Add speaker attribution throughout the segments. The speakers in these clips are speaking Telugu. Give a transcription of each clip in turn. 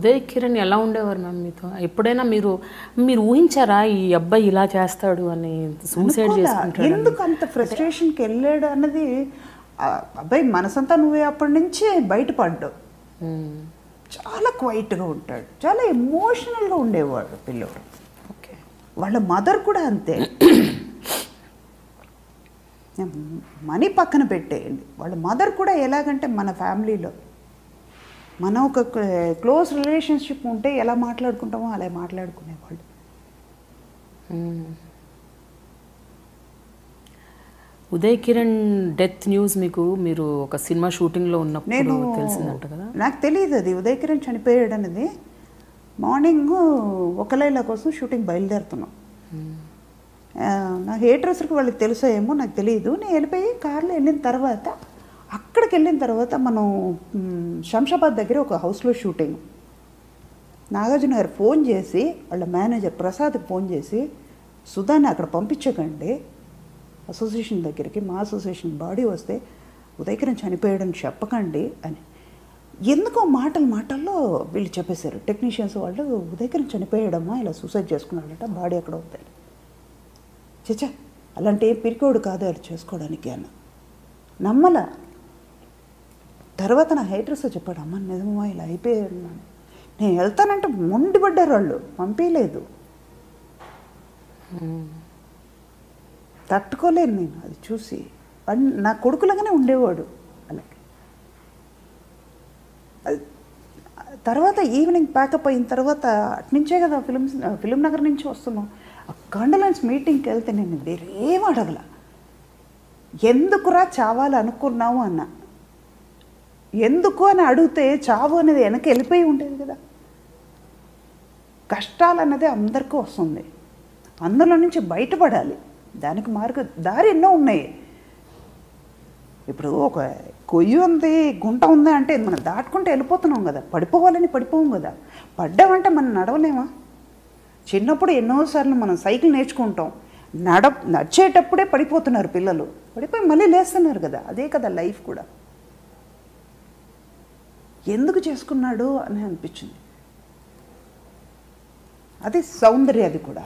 Speaker 1: ఉదయ్ కిరణ్ ఎలా ఉండేవారు మ్యామ్ మీతో? ఎప్పుడైనా మీరు మీరు ఊహించారా ఈ అబ్బాయి ఇలా చేస్తాడు అని, సూసైడ్ చేసుకుంటాడు?
Speaker 2: ఎందుకు అంత ఫ్రస్ట్రేషన్కి వెళ్ళాడు అన్నది అబ్బాయి మనసంతా నువ్వే అప్పటి నుంచి బయటపడ్డావు. చాలా క్వైట్గా ఉంటాడు, చాలా ఎమోషనల్గా ఉండేవాడు పిల్లోడు.
Speaker 1: ఓకే.
Speaker 2: వాళ్ళ మదర్ కూడా అంతే. మనీ పక్కన పెట్టేయండి, వాళ్ళ మదర్ కూడా ఎలాగంటే మన ఫ్యామిలీలో మనం ఒక క్లోజ్ రిలేషన్షిప్ ఉంటే ఎలా మాట్లాడుకుంటామో అలా మాట్లాడుకునేవాళ్ళు.
Speaker 1: ఉదయ్ కిరణ్ డెత్ న్యూస్ మీకు మీరు ఒక సినిమా షూటింగ్లో ఉన్నప్పుడు తెలిసిందంట కదా?
Speaker 2: నాకు తెలియదు అది ఉదయ్ కిరణ్ చనిపోయాడు అనేది. మార్నింగ్ ఒక లైలా కోసం షూటింగ్ బయలుదేరుతున్నాం. నా హెయిర్ డ్రెస్సర్కి వాళ్ళకి తెలుసో ఏమో నాకు తెలియదు. నేను వెళ్ళిపోయి కార్లో వెళ్ళిన తర్వాత, అక్కడికి వెళ్ళిన తర్వాత మనం శంషాబాద్ దగ్గర ఒక హౌస్లో షూటింగ్. నాగార్జున గారు ఫోన్ చేసి వాళ్ళ మేనేజర్ ప్రసాద్కి ఫోన్ చేసి, సుధాని అక్కడ పంపించకండి అసోసియేషన్ దగ్గరికి, మా అసోసియేషన్ బాడీ వస్తే ఉదయ్ కిరణ్ చనిపోయాడని చెప్పకండి అని. ఎందుకో మాటల్లో వీళ్ళు చెప్పేశారు టెక్నీషియన్స్ వాళ్ళు, ఉదయ్ కిరణ్ చనిపోయాడమ్మా, ఇలా సూసైడ్ చేసుకున్నాడట, బాడీ అక్కడ అవుతాయి. చచ్చా అలాంటి ఏ పిరికోడు కాదు అది చేసుకోవడానికి అన్న. నమ్మల. తర్వాత నా హెయిర్ డ్రెస్సర్ చెప్పాడు, అమ్మ నిజమా ఇలా అయిపోయాడు. నేను వెళ్తానంటే మొండిపడ్డారు వాళ్ళు, పంపించలేదు. తట్టుకోలేను నేను అది చూసి. నా కొడుకులాగానే ఉండేవాడు అలాగే. అది తర్వాత ఈవినింగ్ ప్యాకప్ అయిన తర్వాత అట్నుంచే కదా ఫిలిం నగర్ నుంచి వస్తున్నాం. ఆ కండలెన్స్ మీటింగ్కి వెళ్తే నేను వేరేం అడగల, ఎందుకురా చావాలి అనుకున్నావు అన్న. ఎందుకు అని అడిగితే చావు అనేది వెనక వెళ్ళిపోయి ఉండేది కదా. కష్టాలు అన్నది అందరికీ వస్తుంది, అందులో నుంచి బయటపడాలి. దానికి దారి ఎన్నో ఉన్నాయి. ఇప్పుడు ఒక కొయ్యి ఉంది, గుంట ఉంది అంటే మనం దాటుకుంటే వెళ్ళిపోతున్నాం కదా, పడిపోవాలని పడిపోం కదా. పడ్డామంటే మనం నడవలేమా? చిన్నప్పుడు ఎన్నోసార్లు మనం సైకిల్ నేర్చుకుంటాం, నడిచేటప్పుడే పడిపోతున్నారు పిల్లలు, పడిపోయి మళ్ళీ లేస్తున్నారు కదా. అదే కదా లైఫ్ కూడా. ఎందుకు చేసుకున్నాడు అని అనిపించింది. అది సౌందర్యది కూడా.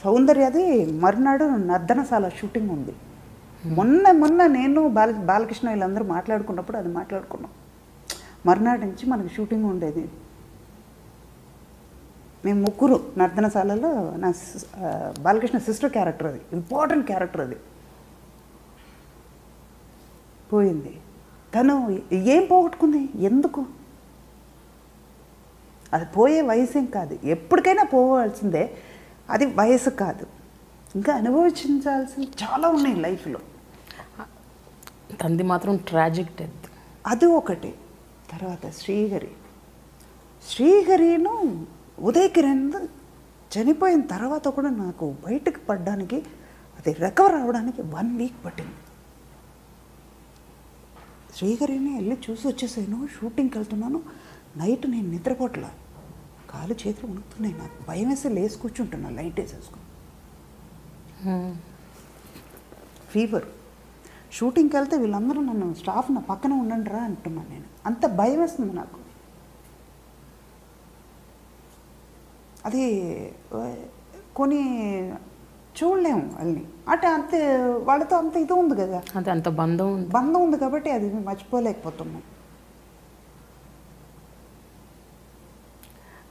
Speaker 2: సౌందర్యది మర్నాడు నర్దనశాల షూటింగ్ ఉంది. మొన్న నేను బాలకృష్ణ వీళ్ళందరూ మాట్లాడుకున్నప్పుడు అది మాట్లాడుకున్నాం. మర్నాడు నుంచి మనకి షూటింగ్ ఉండేది. మేము ముగ్గురు నర్దనశాలలో, నా బాలకృష్ణ సిస్టర్ క్యారెక్టర్, అది ఇంపార్టెంట్ క్యారెక్టర్. అది పోయింది. తను ఏం పోగొట్టుకుంది? ఎందుకు? అది పోయే వయసేం కాదు, ఎప్పటికైనా పోవాల్సిందే. అది వయసు కాదు, ఇంకా అనుభవించాల్సింది చాలా ఉన్నాయి లైఫ్లో.
Speaker 1: తంది మాత్రం ట్రాజిక్ డెత్,
Speaker 2: అది ఒకటి. తర్వాత శ్రీహరిను ఉదయ్ కిరణ్ చనిపోయిన తర్వాత కూడా నాకు బయటకు పడడానికి, అది రికవర్ అవ్వడానికి 1 వీక్ పట్టింది. శ్రీహరిని వెళ్ళి చూసి వచ్చేసాను. షూటింగ్కి వెళ్తున్నాను, నైట్ నేను నిద్రపోట్లా, కాలు చేతులు ఉణుకుతున్నాయి. నాకు భయం వేసి లేసి కూర్చుంటున్నా, లైట్ వేసేసుకుని. ఫీవర్. షూటింగ్కి వెళ్తే వీళ్ళందరూ నన్ను స్టాఫ్ నా పక్కన ఉండండి రా అంటున్నాను. నేను అంత భయం వేస్తుంది నాకు. అది కొన్ని చూడలేము వాళ్ళని, అంటే అంతే వాళ్ళతో అంత ఇది ఉంది కదా,
Speaker 1: అది అంత బంధం
Speaker 2: ఉంది కాబట్టి అది మర్చిపోలేకపోతున్నాం.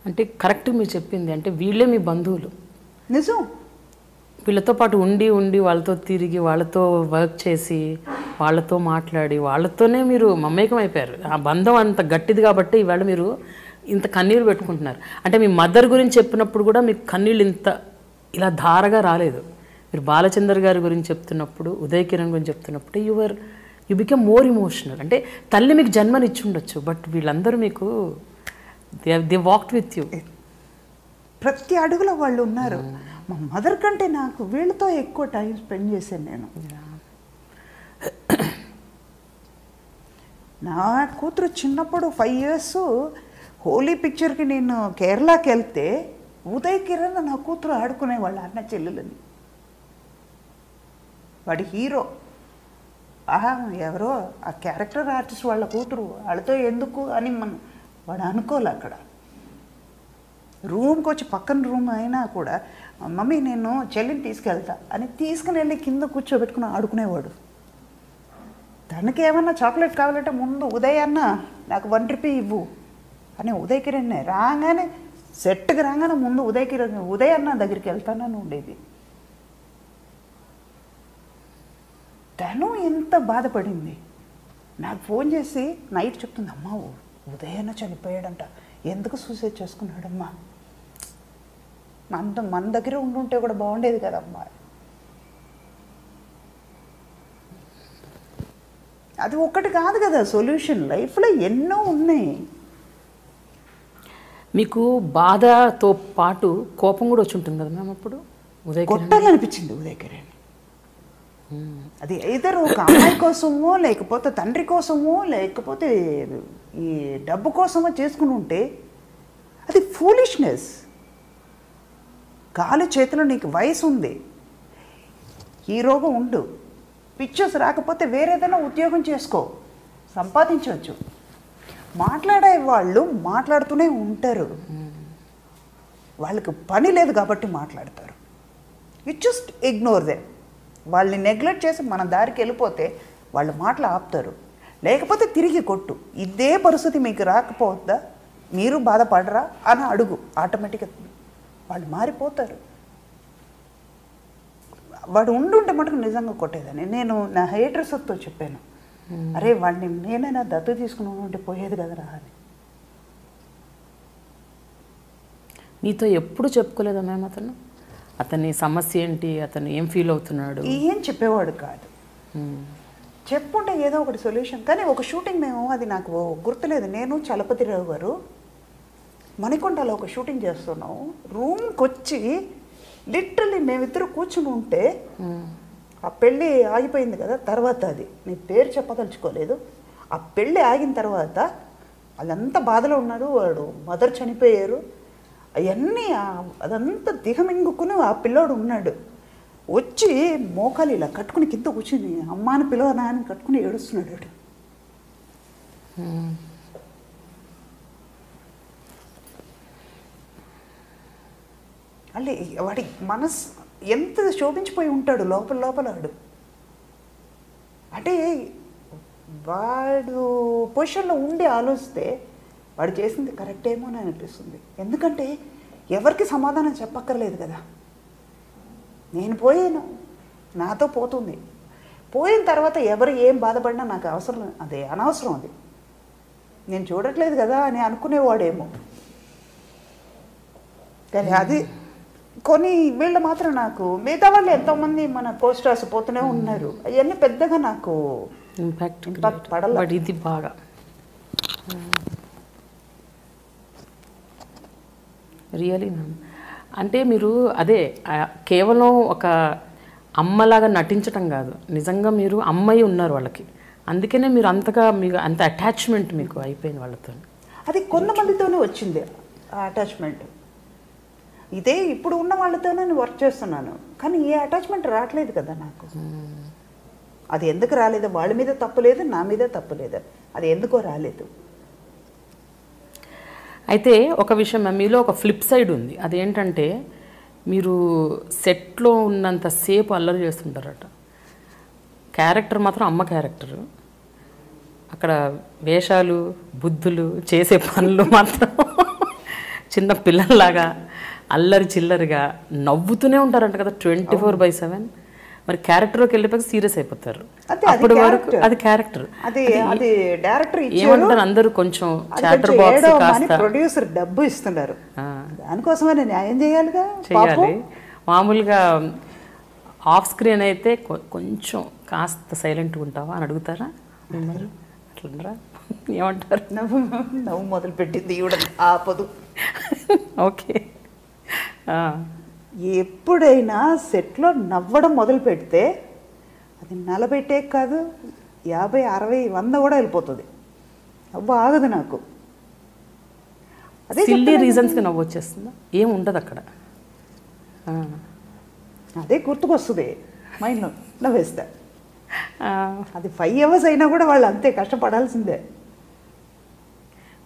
Speaker 1: అంటే కరెక్ట్ మీరు చెప్పింది. అంటే వీళ్ళే మీ బంధువులు,
Speaker 2: నిజం.
Speaker 1: వీళ్ళతో పాటు ఉండి వాళ్ళతో తిరిగి, వాళ్ళతో వర్క్ చేసి, వాళ్ళతో మాట్లాడి, వాళ్ళతోనే మీరు మమేకం అయిపోయారు. ఆ బంధం అంత గట్టిది కాబట్టి ఇవాళ మీరు ఇంత కన్నీళ్ళు పెట్టుకుంటున్నారు. అంటే మీ మదర్ గురించి చెప్పినప్పుడు కూడా మీకు కన్నీళ్ళు ఇంత ఇలా ధారగా రాలేదు. మీరు బాలచందర్ గారి గురించి చెప్తున్నప్పుడు, ఉదయ్ కిరణ్ గురించి చెప్తున్నప్పుడు యు బికమ్ మోర్ ఇమోషనల్. అంటే తల్లి మీకు జన్మనిచ్చి ఉండొచ్చు, బట్ వీళ్ళందరూ మీకు దే వాక్డ్ విత్ యూ.
Speaker 2: ప్రతి అడుగులో వాళ్ళు ఉన్నారు. మా మదర్ కంటే నాకు వీళ్ళతో ఎక్కువ టైం స్పెండ్ చేశాను నేను. నా కూతురు చిన్నప్పుడు 5 years హోలీ పిక్చర్కి నేను కేరళకి వెళ్తే ఉదయ్ కిరణ్ నా కూతురు ఆడుకునేవాళ్ళు అన్న చెల్లెలని. వాడి హీరో, ఎవరో ఆ క్యారెక్టర్ ఆర్టిస్ట్ వాళ్ళ కూతురు, వాళ్ళతో ఎందుకు అని మనం వాడు అనుకోలే అక్కడ. రూమ్కి వచ్చి పక్కన రూమ్ అయినా కూడా మమ్మీ నేను చెల్లిని తీసుకెళ్తా అని తీసుకుని వెళ్ళి కింద కూర్చోబెట్టుకుని ఆడుకునేవాడు. తనకి ఏమన్నా చాక్లెట్ కావాలంటే ముందు ఉదయ్ అన్న నాకు 1 రూపీ ఇవ్వు అని ఉదయ్ కిరణ్ రాగానే సెట్కి రాగానే ముందు ఉదయ్ అన్న దగ్గరికి వెళ్తానని ఉండేది. తను ఎంత బాధపడింది. నాకు ఫోన్ చేసి నైట్ చెప్తుంది, అమ్మ ఉదయ్ అన్న చనిపోయాడంట, ఎందుకు సూసైడ్ చేసుకున్నాడమ్మా, మన దగ్గర ఉండుంటే కూడా బాగుండేది కదమ్మా. అది ఒక్కటి కాదు కదా సొల్యూషన్, లైఫ్లో ఎన్నో ఉన్నాయి.
Speaker 1: మీకు బాధతో పాటు కోపం కూడా వచ్చి ఉంటుంది కదా మ్యామ్ అప్పుడు? ఉదయ్
Speaker 2: కొట్టాలనిపించింది ఉదయ్ కిరణ్. అది ఇద్దరు ఒక అమ్మాయి కోసమో లేకపోతే తండ్రి కోసమో లేకపోతే ఈ డబ్బు కోసమో చేసుకుని ఉంటే అది ఫూలిష్నెస్. కాలు చేతిలో నీకు వయసు ఉంది, హీరోగా ఉండు, పిక్చర్స్ రాకపోతే వేరేదైనా ఉద్యోగం చేసుకో, సంపాదించవచ్చు. మాట్లాడే వాళ్ళు మాట్లాడుతూనే ఉంటారు, వాళ్ళకి పని లేదు కాబట్టి మాట్లాడతారు. You just ignore them. వాళ్ళని నెగ్లెక్ట్ చేసి మన దారికి వెళ్ళిపోతే వాళ్ళు మాటలు ఆపుతారు, లేకపోతే తిరిగి కొట్టు. ఇదే పరిస్థితి మీకు రాకపోద్దా, మీరు బాధపడరా అని అడుగు, ఆటోమేటిక్గా వాళ్ళు మారిపోతారు. వాడు ఉండుంటే మటుకు నిజంగా కొట్టేదని. నేను నా హెయిర్డ్రెస్సర్తో చెప్పాను, అరే వాడిని నేనైనా దత్తు తీసుకుని ఉంటే పోయేది కదరా అని.
Speaker 1: నీతో ఎప్పుడు చెప్పుకోలేదా మ్యామ్ అతని సమస్య ఏంటి, అతను ఏం ఫీల్ అవుతున్నాడు?
Speaker 2: ఏం చెప్పేవాడు కాదు. చెప్పుంటే ఏదో ఒకటి సొల్యూషన్. కానీ ఒక షూటింగ్ మేము, అది నాకు గుర్తులేదు, నేను చలపతిరావు గారు మణికొండలో ఒక షూటింగ్ చేస్తున్నాం. రూమ్కి వచ్చి లిటరల్లీ మేమిద్దరు కూర్చుని ఉంటే ఆ పెళ్ళి ఆగిపోయింది కదా, తర్వాత అది నీ పేరు చెప్పదలుచుకోలేదు, ఆ పెళ్ళి ఆగిన తర్వాత వాళ్ళంతా బాధలో ఉన్నారు, వాడు మదర్ చనిపోయారు, అవన్నీ అదంతా దిగమింగుకుని ఆ పిల్లోడు ఉన్నాడు. వచ్చి మోకాలు ఇలా కట్టుకుని కింద కూర్చుని అమ్మాని పిలవనా అని కట్టుకుని ఏడుస్తున్నాడు వాడు. అల్లే వాడి మనసు ఎంత శోభించిపోయి ఉంటాడు లోపల లోపల వాడు. అంటే వాడు పొజిషన్లో ఉండి ఆలోచిస్తే వాడు చేసింది కరెక్ట్ ఏమో అని అనిపిస్తుంది. ఎందుకంటే ఎవరికి సమాధానం చెప్పక్కర్లేదు కదా. నేను పోయాను, నాతో పోతుంది, పోయిన తర్వాత ఎవరు ఏం బాధపడినా నాకు అవసరం, అదే అనవసరం, అది నేను చూడట్లేదు కదా అని అనుకునేవాడేమో. కానీ అది కొన్ని వీళ్ళు మాత్రం నాకు, మిగతా వాళ్ళు ఎంతోమంది మన పోస్టర్స్ పోతూనే ఉన్నారు, అవన్నీ పెద్దగా నాకు
Speaker 1: ఇంపాక్ట్
Speaker 2: పడలేదు.
Speaker 1: బట్ ఇది బాగా రియలీ మ్యామ్. అంటే మీరు అదే కేవలం ఒక అమ్మలాగా నటించటం కాదు, నిజంగా మీరు అమ్మాయి ఉన్నారు వాళ్ళకి, అందుకనే మీరు అంతగా మీకు అంత అటాచ్మెంట్ మీకు అయిపోయింది వాళ్ళతో.
Speaker 2: అది కొంతమందితోనే వచ్చింది ఆ అటాచ్మెంట్. ఇదే ఇప్పుడు ఉన్న వాళ్ళతోనే నేను వర్క్ చేస్తున్నాను, కానీ ఏ అటాచ్మెంట్ రావట్లేదు కదా నాకు. అది ఎందుకు రాలేదు, వాళ్ళ మీద తప్పులేదు, నా మీద తప్పులేదు, అది ఎందుకో రాలేదు.
Speaker 1: అయితే ఒక విషయం మీలో ఒక ఫ్లిప్ సైడ్ ఉంది, అదేంటంటే మీరు సెట్లో ఉన్నంతసేపు అల్లరి చేస్తుంటారట. క్యారెక్టర్ మాత్రం అమ్మ క్యారెక్టరు, అక్కడ వేషాలు బుద్ధులు చేసే పనులు మాత్రం చిన్న పిల్లల్లాగా అల్లరి చిల్లరిగా నవ్వుతూనే ఉంటారంట కదా 24/7. మరి క్యారెక్టర్లోకి వెళ్ళిపోయి సీరియస్ అయిపోతారు. అప్పటి వరకు అది క్యారెక్టర్,
Speaker 2: అది డైరెక్టర్
Speaker 1: ఏమంటారు అందరూ కొంచెం చాటర్ బాక్స్ కాస్త
Speaker 2: ప్రొడ్యూసర్ డబ్బు ఇస్తున్నారు, దానికోసమే న్యాయం చేయాలిగా.
Speaker 1: చేయాలి. మామూలుగా ఆఫ్ స్క్రీన్ అయితే కొంచెం కాస్త సైలెంట్గా ఉంటావా అని అడుగుతారా మిమ్మల్ని? అట్లా ఏమంటారు?
Speaker 2: నవ్వు మొదలు పెట్టింది ఈవిడ ఆపదు.
Speaker 1: ఓకే.
Speaker 2: ఎప్పుడైనా సెట్లో నవ్వడం మొదలు పెడితే అది 40 కాదు 50, 60, 100 కూడా వెళ్ళిపోతుంది. నవ్వు ఆగదు నాకు.
Speaker 1: అదే సిల్లీ రీజన్స్కి నవ్వు వచ్చేస్తుందా? ఏం ఉండదు అక్కడ,
Speaker 2: అదే గుర్తుకొస్తుంది మైండ్లో, నవ్వేస్తా. అది 5 hours అయినా కూడా వాళ్ళు అంతే కష్టపడాల్సిందే.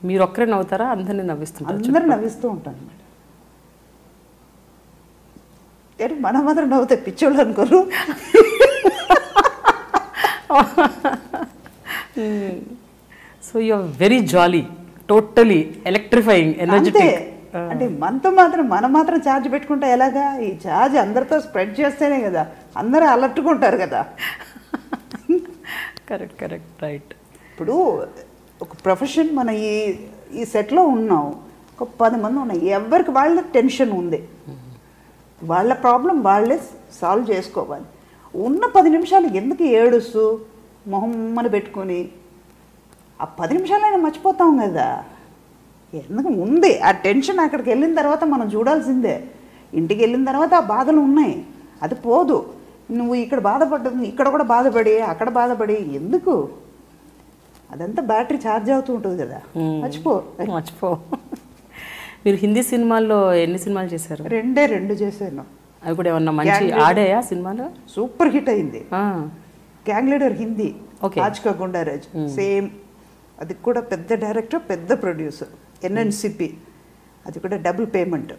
Speaker 1: మీరు ఒక్కరే నవ్వుతారా, అందరినీ నవ్విస్తుంటారు?
Speaker 2: అందరూ నవ్విస్తూ ఉంటాను మేడం. కానీ మనం మాత్రం నవ్వుతే పిచ్చోళ్ళు అనుకోరు.
Speaker 1: So you are very jolly, totally electrifying, energetic.
Speaker 2: అంటే మనతో మాత్రం మనం మాత్రం ఛార్జ్ పెట్టుకుంటే ఎలాగా? ఈ ఛార్జ్ అందరితో స్ప్రెడ్ చేస్తేనే కదా అందరూ అలర్టుకుంటారు కదా.
Speaker 1: Correct correct right.
Speaker 2: ఇప్పుడు ఒక ప్రొఫెషన్ మన ఈ సెట్లో ఉన్నాం, ఒక 10 మంది ఉన్నాయి, ఎవరికి వాళ్ళ టెన్షన్ ఉంది, వాళ్ళ ప్రాబ్లం వాళ్ళే సాల్వ్ చేసుకోవాలి. ఉన్న 10 నిమిషాలు ఎందుకు ఏడుస్తూ మొహమ్మని పెట్టుకొని ఆ 10 నిమిషాలైనా మర్చిపోతాం కదా. ఎందుకు ఉంది ఆ టెన్షన్, అక్కడికి వెళ్ళిన తర్వాత మనం చూడాల్సిందే. ఇంటికి వెళ్ళిన తర్వాత ఆ బాధలు ఉన్నాయి, అది పోదు. నువ్వు ఇక్కడ బాధపడ్డది ఇక్కడ కూడా బాధపడి అక్కడ బాధపడి ఎందుకు? అదంతా బ్యాటరీ ఛార్జ్ అవుతూ ఉంటుంది కదా, మర్చిపో.
Speaker 1: మీరు హిందీ సినిమాల్లో ఎన్ని సినిమాలు చేశారు?
Speaker 2: 2 చేశాను.
Speaker 1: అవి కూడా ఏమన్నా మంచి ఆడాయా సినిమాలో?
Speaker 2: సూపర్ హిట్ అయింది. గ్యాంగ్ లీడర్ హిందీ, ఆజ్ కా గుండారాజ్ సేమ్. అది కూడా పెద్ద డైరెక్టర్, పెద్ద ప్రొడ్యూసర్, ఎన్ఎన్సిపి. అది కూడా డబుల్ పేమెంట్,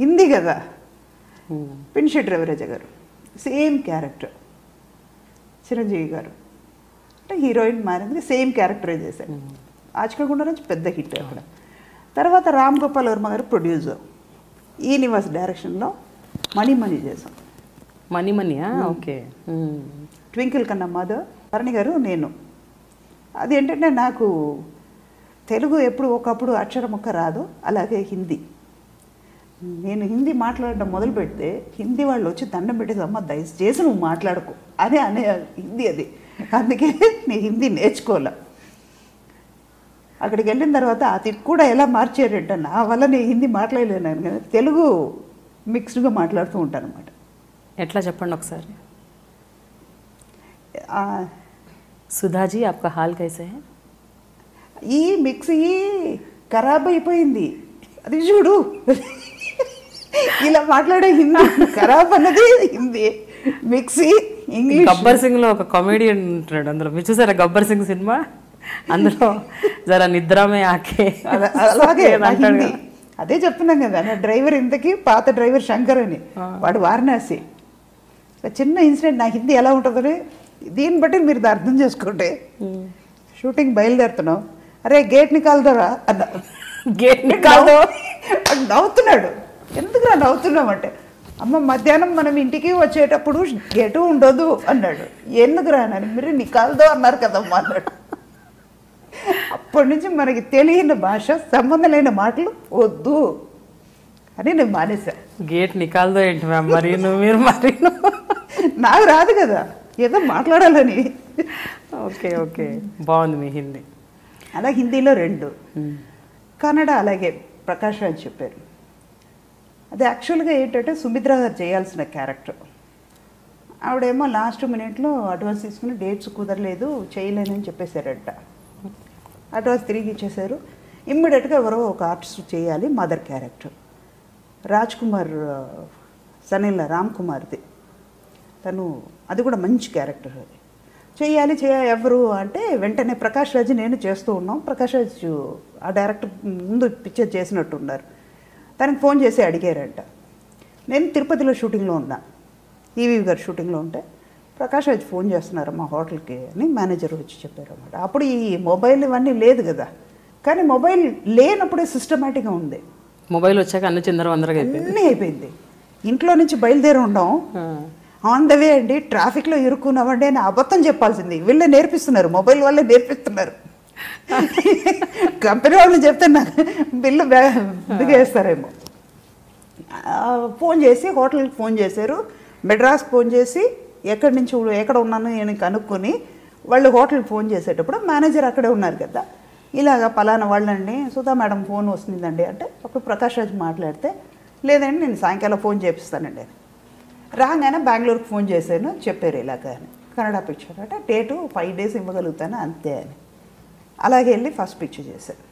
Speaker 2: హిందీ కదా. పిన్షెట్టి రవిరాజ గారు సేమ్ క్యారెక్టర్, చిరంజీవి గారు అంటే హీరోయిన్ మారింది, సేమ్ క్యారెక్టరే చేశారు. ఆజ్ కా గుండారాజ్ పెద్ద హిట్ అక్కడ. తర్వాత రామ్ గోపాల్ వర్మ గారు ప్రొడ్యూసర్, ఈ నివాస్ డైరెక్షన్లో మణి చేసాం.
Speaker 1: మణియా? ఓకే.
Speaker 2: ట్వింకిల్ కన్నా మాధవ్, భరణి గారు, నేను. అది ఏంటంటే నాకు తెలుగు ఎప్పుడు ఒకప్పుడు అక్షరం ఒక్క రాదు, అలాగే హిందీ. నేను హిందీ మాట్లాడడం మొదలు పెడితే హిందీ వాళ్ళు వచ్చి దండం పెట్టేది, అమ్మ దయచేసి నువ్వు మాట్లాడకు అనే హిందీ అది. అందుకే నేను హిందీ నేర్చుకోలే. అక్కడికి వెళ్ళిన తర్వాత అది కూడా ఎలా మార్చారంటే నా వల్ల నేను హిందీ మాట్లాడలేను కానీ తెలుగు మిక్స్డ్గా మాట్లాడుతూ ఉంటాను అనమాట.
Speaker 1: ఎట్లా చెప్పండి ఒకసారి. సుధాజీ ఆప్కా హాల్ కైసే హై?
Speaker 2: ఈ మిక్సీ ఖరాబ్ అయిపోయింది, అది చూడు. ఇలా మాట్లాడే హిందీ ఖరాబ్ అన్నది హిందీ, మిక్సీ ఇంగ్లీష్.
Speaker 1: గబ్బర్ సింగ్ లో ఒక కామెడియన్ ఉంటాడు అందులో, మీరు చూసారా గబ్బర్ సింగ్ సినిమా? అందులో జరా నిద్రమే ఆకే
Speaker 2: అలాగే అదే చెప్తున్నాం కదా. నా డ్రైవర్ ఇంతకీ పాత డ్రైవర్ శంకర్ అని, వాడు వారణాసి. చిన్న ఇన్సిడెంట్, నా హిందీ ఎలా ఉంటుందని దీన్ని బట్టి మీరు అర్థం చేసుకుంటే. షూటింగ్ బయలుదేరుతున్నాం, అరే గేట్ నికాల్దరా అన్న.
Speaker 1: గేట్ నికాల్దో
Speaker 2: నవ్వుతున్నాడు. ఎందుకు నవ్వుతున్నామంటే, అమ్మ మధ్యాహ్నం మనం ఇంటికి వచ్చేటప్పుడు గేటు ఉండదు అన్నాడు. ఎందుకు రానని, మీరు నికాల్దో అన్నారు కదమ్మా అన్నాడు. అప్పటి నుంచి మనకి తెలియని భాష, సంబంధం లేని మాటలు వద్దు అని నేను మానేసా.
Speaker 1: గేట్ నికాల్దో ఏంటి మ్యామ్? మీరు
Speaker 2: నాకు రాదు కదా, ఏదో మాట్లాడాలని.
Speaker 1: ఓకే ఓకే, బాగుంది మీ హిందీ.
Speaker 2: అలా హిందీలో 2, కన్నడ అలాగే ప్రకాష్ రాజ్ చెప్పారు. అది యాక్చువల్గా ఏంటంటే సుమిత్ర గారు చేయాల్సిన క్యారెక్టర్. ఆవిడేమో లాస్ట్ మినిట్లో అడ్వాన్స్ తీసుకుని డేట్స్ కుదరలేదు చేయలేనని చెప్పేశారంట. అడ్వాన్స్ తిరిగి ఇచ్చేశారు. ఇమ్మీడియట్గా ఎవరో ఒక ఆర్టిస్ట్ చేయాలి మదర్ క్యారెక్టర్. రాజ్ కుమార్ సనిల్ రామ్ కుమార్ది తను, అది కూడా మంచి క్యారెక్టర్. అది చేయాలి ఎవరు అంటే వెంటనే ప్రకాష్ రాజ్ నేను చేస్తూ ఉన్నాం. ప్రకాష్ రాజ్ ఆ డైరెక్టర్ ముందు పిక్చర్ చేసినట్టున్నారు. తనకి ఫోన్ చేసి అడిగారంట. నేను తిరుపతిలో షూటింగ్లో ఉన్నా, ఈవీ గారు షూటింగ్లో ఉంటే ప్రకాష్ రాజ్ ఫోన్ చేస్తున్నారు మా హోటల్కి అని మేనేజర్ వచ్చి చెప్పారు అన్నమాట. అప్పుడు ఈ మొబైల్ ఇవన్నీ లేదు కదా, కానీ మొబైల్ లేనప్పుడే సిస్టమేటిక్గా ఉంది.
Speaker 1: మొబైల్ వచ్చాక అన్ని చిందరవందరగా
Speaker 2: అన్నీ అయిపోయింది. ఇంట్లో నుంచి బయలుదేరి ఉండం, ఆన్ ద వే అండి ట్రాఫిక్లో ఇరుక్కున్నామండి అని అబద్ధం చెప్పాల్సింది. వీళ్ళే నేర్పిస్తున్నారు, మొబైల్ వాళ్ళే నేర్పిస్తున్నారు. కంపెనీ వాళ్ళని చెప్తే నాకు బిల్లు దిగేస్తారేమో. ఫోన్ చేసి హోటల్కి ఫోన్ చేశారు, మెడ్రాస్ ఫోన్ చేసి ఎక్కడ ఉన్నాను నేను కనుక్కొని వాళ్ళు హోటల్కి ఫోన్ చేసేటప్పుడు మేనేజర్ అక్కడే ఉన్నారు కదా, ఇలాగ పలానా వాళ్ళండి సుధా మేడం ఫోన్ వస్తుందండి అంటే, అప్పుడు ప్రకాష్ రాజ్ మాట్లాడితే లేదండి నేను సాయంకాలం ఫోన్ చేపిస్తానండి అని. రాగానే బెంగళూరుకి ఫోన్ చేశాను, చెప్పారు ఇలాగ అని. కన్నడ పిక్చర్ అంటే డేటు 5 days ఇవ్వగలుగుతాను అంతే అని. అలాగే వెళ్ళి ఫస్ట్ పిక్చర్ చేశాను.